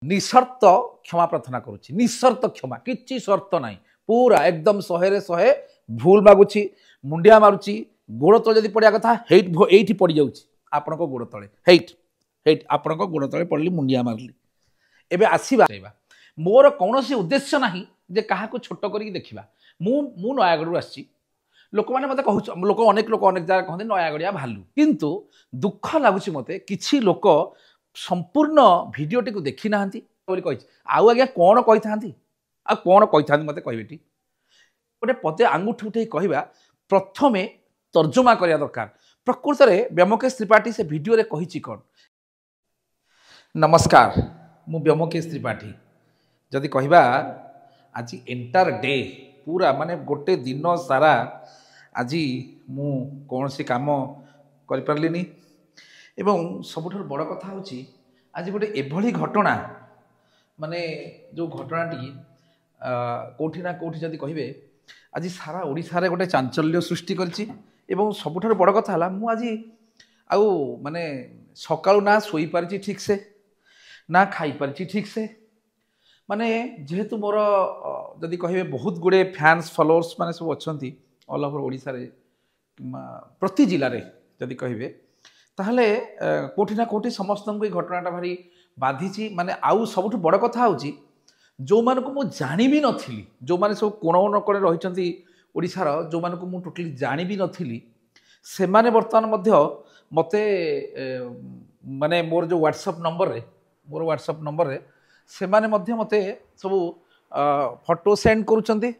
निसर्त क्षमा प्रार्थना करुच्ची निसर्त क्षमा किसी शर्त ना पूरा एकदम 100 भूल मागुची मुंडिया मारुची गोड़ तले जदि पड़ा कथा ये पड़ जाऊँ आपण गोड़ तले हेट आपण गोड़ तले पड़ली मुंडिया मारली एबे आसीबा मोर कौन उद्देश्य ना जे क्या छोट कर देखा मु नयागढ़ आसी लोक मैंने मत कहूँ लोक अनेक जगह कहते नयागढ़िया भालू किंतु दुख लगुच मत कि लोक संपूर्ण भिडटी को देखी ना आउ आज्ञा कौन कही आ कौन कही मत कहे गोटे पदे आंगुठी उठे कहवा प्रथमे तर्जमा करने दरकार प्रकृत में व्योमकेश त्रिपाठी से वीडियो रे कही कौन। नमस्कार मु व्योमकेश त्रिपाठी जदि कहवा आज एंटायर डे पूरा माने गोटे दिन सारा आज मु कौन सी काम कर पारलिनी एवं सबुठ बड़ कथा हूँ आज गोटे एभली घटना माने जो घटनाटी कौटी ना कौटी जदि कहे आज सारा ओडिशा रे गोटे चांचल्य सृष्टि करछि एवं सबुठ बड़ कथा है मु आज आउ माने सकाळु ना सोई पारिछि ठीक से ना खाई पारिछि ठीक से माने जेहेतु मोर जदि कहे बहुत गुड़े फैंस फॉलोअर्स माने सब अच्छी ऑल ओवर ओडिशा रे प्रति जिले में जदि कहे ताहले कोठी ना कोठी समस्त को घटनाटा भारी बाधिची माने आउ सबुठ बड़ कथा हूँ जो मानक मु जानी भी नथिली जो माने सब कोण नकोणे रहिचंती ओडिशार जो मानक मु टोटली जानी भी नथिली से माने वर्तमान मध्य मते माने मोर जो व्हाट्सएप नंबर रे से माने मध्य मते सब फोटो सेंड करूचंती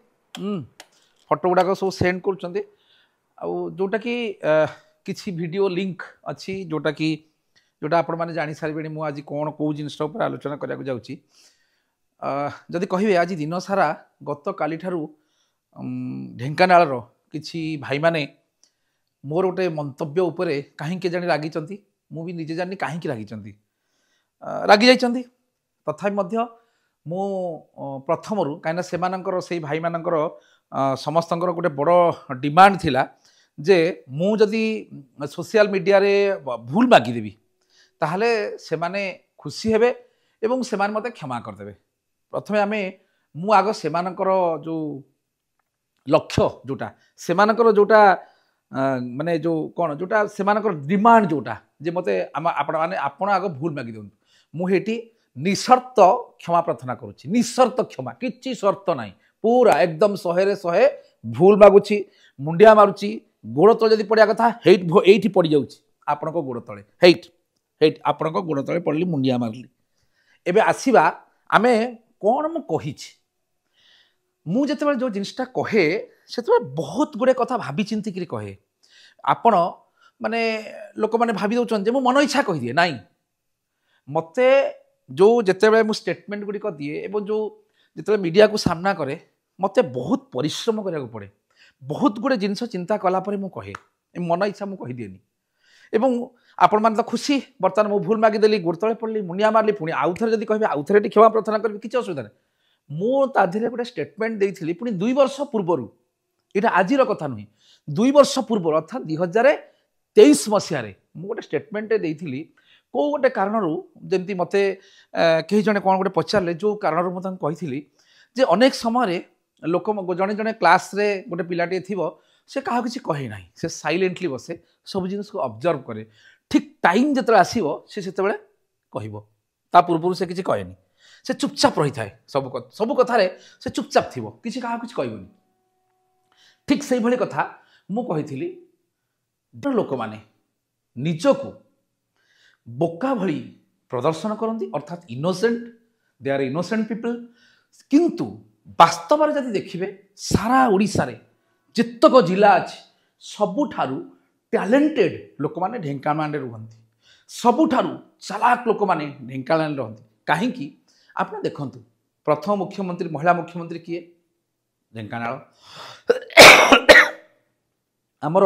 फोटो गुड़ाक सब सेंड करूचंती जोटा कि किसी वीडियो लिंक अच्छी जोटा आपण मैंने जानी सारे मुझे आज कौन कौ जिनस आलोचना करने जाऊँगी जदि कहे आज दिन सारा गत काली ठारू ढेंकानाल किछि भाई माने मोर गोटे मंतव्य उपरे कहीं जानी रागी मु भी निजे जानी कहीं रागी जाइछंती तथापि मु प्रथम कहीं से भाई मानकर समस्तंकर गोटे बड़ डिमांड थिला जे मु जदि सोशल मीडिया रे भूल मागिदेवी ताहले से माने खुशी हेबे एवं से माने मते क्षमा करदेबे प्रथमे आमे मु आग से मानकर जो लक्ष्य जोटा से मानकर जोटा माने जो कौन जोटा से मानकर डिमांड जोटा जे मते आपण माने आपण आग भूल मागी दियंतु मु हेटी निसर्त क्षमा प्रार्थना करुच्ची निसर्त क्षमा किछि शर्त ना पूरा एकदम 100 भूल मागुची मुंडिया मारुची गोड़ तले जदि पड़ा कथा ये पड़ जाऊँ आपण गोड़ तले हेट आपण गोड़ तले पड़ली मुंडिया मारली एबे आसीबा आमे कौन मु कही मु जिते जो जिनटा कहे से बहुत गुड़े कथा भाभी चिंतिक कहे आपण माने लोक मैंने भावी दौरान मो मन इच्छा कहीदिए नाई मते जो जिते मु स्टेटमेंट गुड़िक दिए एवं जो जिते मीडिया को सामना करे मते बहुत परिश्रम करा पड़े बहुत गुड़े जिनस चिंता कलापर मु कहे मन इच्छा मु कहीदिएनी एवं आपण मैंने तो खुशी बर्तमान मु भूल मागिदेली गोड़ तले पड़ली मुंडिया मारली पुणी आउ थे जब कहे आउ थे क्षमा प्रार्थना करी किसी असुविधा नहीं मु ताधीरे गोटे स्टेटमेंट देइथिली पुणी 2 वर्ष पूर्वर यहाँ आजिर कथा नुहे 2 वर्ष पूर्व अर्थात 2023 मसीह मु गोटे स्टेटमेंट देइथिली को गोटे कारण जमती मते कहीं जने कौन गोटे पचारे जो कारण मुझे कही जे अनेक समय लोक जड़े जड़े क्लास रे गोटे पिलाटे थी से क्या किसी कहे ना से साइलेंटली बसे सब जिन को ऑब्जर्व करे ठीक टाइम जो आसो से कह पूर्व से किसी कहेनी से चुपचाप रही थाए सब कथार से चुपचाप थी किसी क्या किसी कहबनी ठीक से भाई कथा मु कही लोक मैंने निजको बोका भली प्रदर्शन करती अर्थात innocent they are innocent people किंतु वास्तव जदि देखिए सारा ओडिशा रे जितक जिला अच्छी सबुठारु टैलेंटेड लोक मैंने ढेंकानाल रुहति सबुठारु चालाक लोक मैंने ढेंकानाल रुहति कहीं आप देखु प्रथम मुख्यमंत्री महिला मुख्यमंत्री किए ढेंकानाल आमर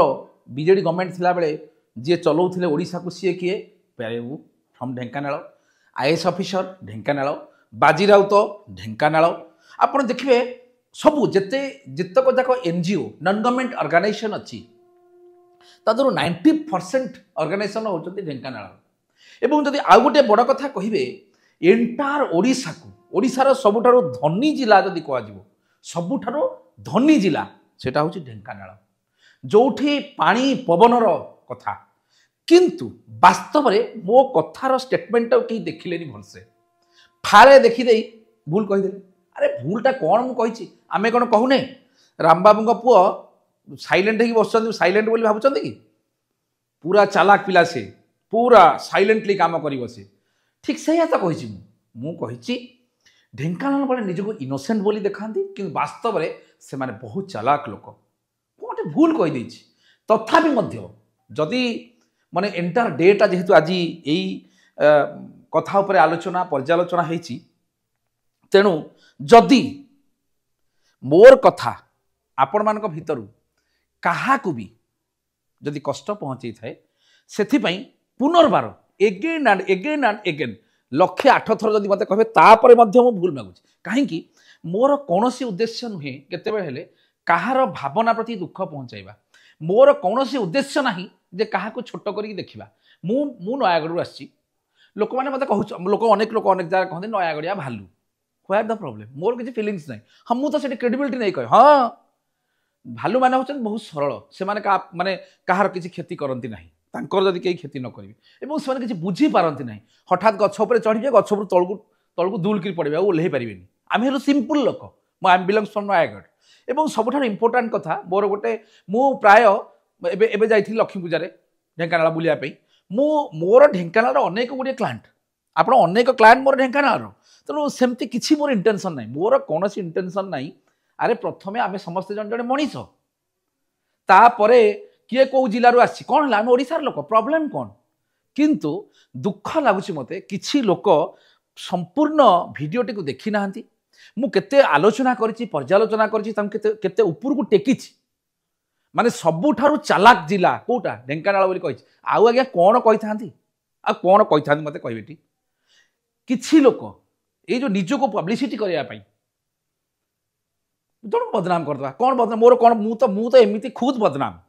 बीजेडी गवर्नमेंट थिला बेले जी चलाउथिले ओडिशा को सी किए प्यारेबू from Dhenkanal IAS officer Dhenkanal Baji Rout Dhenkanal आप देखिए सबू जिते जितक जाक एनजीओ नॉन गवर्नमेंट ऑर्गेनाइजेशन अच्छी तादर 90% ऑर्गेनाइजेशन होती ढेंकानाल एवं जदि आउ गोटे बड़ कथा कहे एंटायर ओडिशा को ओडिशार सबुठारु धनी जिला जदि कह सबुठारु धनी जिला सेटा हूँ ढेंकानाल जोठी पानी पवनर कथा किंतु वास्तव में मो कथार स्टेटमेंट कहीं देखिले भलसे फाड़े देखीदे भूल कहीदे अरे भूलटा कौन मुझे आम कौन कहूने रामबाबू पुओ साइलेंट हो बस साइलेंट बोली भावुं कि पूरा चालाक पिला से पूरा साइलेंटली काम कर से ठीक से तो कही मुझे ढेंकानाल वाले निजको इनोसेंट बोली देखाती कि वास्तव में से माने बहुत चालाक लोक गोटे भूल कहीदे तथापि जदि माने एंटायर डेटा जेहेतु आज यही कथा उपर आलोचना पर्यालोचना होती तेणु जदि मोर कथा आपण मान भितर क्या भी जदि कष्ट पहुँचे थाए से पुनर्बार एगेन एंड एगेन 108 थर जदि मत कहे तापर भूल मागुची कहीं मोर कौन उद्देश्य नुहे केतबेले कहार भावना प्रति दुख पहुँचाइबा मोर कौन उद्देश्य ना जे क्या छोट कर देखा मु नयागढ़ आसी लोक मैंने मत कहूँ लोक अनेक जगह कहते नयागढ़िया भालू व्हाट द प्रॉब्लम मोर किसी फीलिंग्स नहीं हाँ मुझे क्रेडिबिलिटी नहीं कहे हाँ भालू मैंने होचन बहुत सरल से माने कहार किसी क्षति करती ना जदि कहीं क्षति न करेंगे से किसी बुझी पारती ना हठात गपर चढ़े गपर तलू दुलक पड़े ओह्ल पारे आम हेलु सिंपल लोक आई एम बिलंग्स फ्रॉम नयागढ़ एवं सबुठ इंपोर्टाट कथा मोर गोटे मु प्राय एबे जाइथि लक्ष्मी पूजा ढेंकानाल बुलायापी मोर ढेंकानाल अनेक गुड़े क्लाएंट आप अनेक क्लाएंट मोर ढेंकानाल तेणु सेमती किसी मोर इंटेंशन ना मोर कौन इंटेंशन ना अरे प्रथम आम समस्ते जन जन मनीष तापर किए कौ जिलू आसी कौन है ओडिशार लोक प्रॉब्लम कौन किंतु दुख लगुच मत किसी लोक संपूर्ण भिडियोटी को देखी ना मुझे आलोचना करी पर्यालोचना करते ऊपर को टेकी माने सबुठारु चालाक जिला कोटा ढेंकानाल बोली कही आउ आज्ञा कौन कही था कौन कही था मत कहबेटी किछि लोक ये जो निजको पब्लिसिटी करने जन बदनाम करदे कौन बदनाम मोर कौन मु तो एमती खुद बदनाम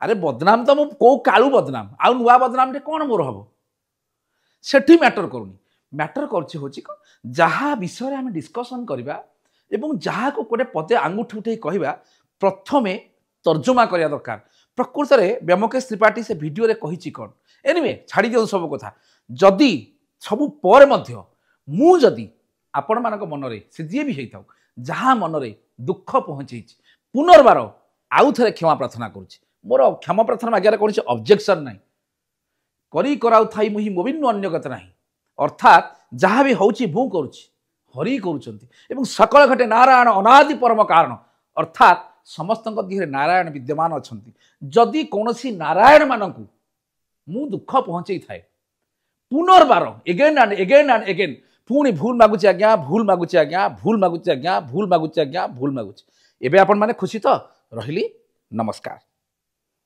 अरे बदनाम तो मु कौ कालू बदनाम आउ नुआ बदनाम टे कौन मोर हम सेठी मैटर करूनी मैटर कर जहाँ विषय आम डिस्कसन करवा एवं जहाँ को गोटे पदे आंगुठी उठे कहवा प्रथमे तर्जुमा करने दरकार प्रकृत में व्योमकेश त्रिपाठी से वीडियो रे कही कौन एनिवे छाड़ी दियो सब कथा जदि सबु पर मध्य मु जदि आपण मानक मनरे से जी भी होता जहाँ मनरे दुख पहुँचे पुनर्बार आउ थे क्षमा प्रार्थना करुच्ची मोर क्षमा प्रार्थना आगे कौन ऑब्जेक्शन ना करी कराउ थाई मुही मोबिन्नु अन्य गत नहीं अर्थात जहाँ भी हूँ भू करुच्ची हरि करुँच सकल घटे नारायण अनादि परम कारण अर्थात समस्त दिहे नारायण विद्यमान अच्छा जदि कौन नारायण मानक मु दुख पहुँचे थाए पुनर्बार एगेन एंड एगेन पुणी भूल मागुची आज्ञा भूल मागुची आज्ञा भूल मागुची आज्ञा भूल मागुची आज्ञा भूल मागुची एबे आपण माने खुशी तो रहिली नमस्कार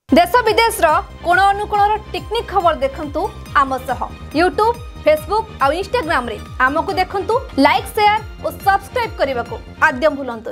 देश विदेश कोण अनुकोण टेक्निक खबर देखंतु आम सह यूट्यूब फेसबुक और इंस्टाग्राम रे आमको देखंतु लाइक शेयर और सब्सक्राइब करने को आद्यम भूलंतुनि।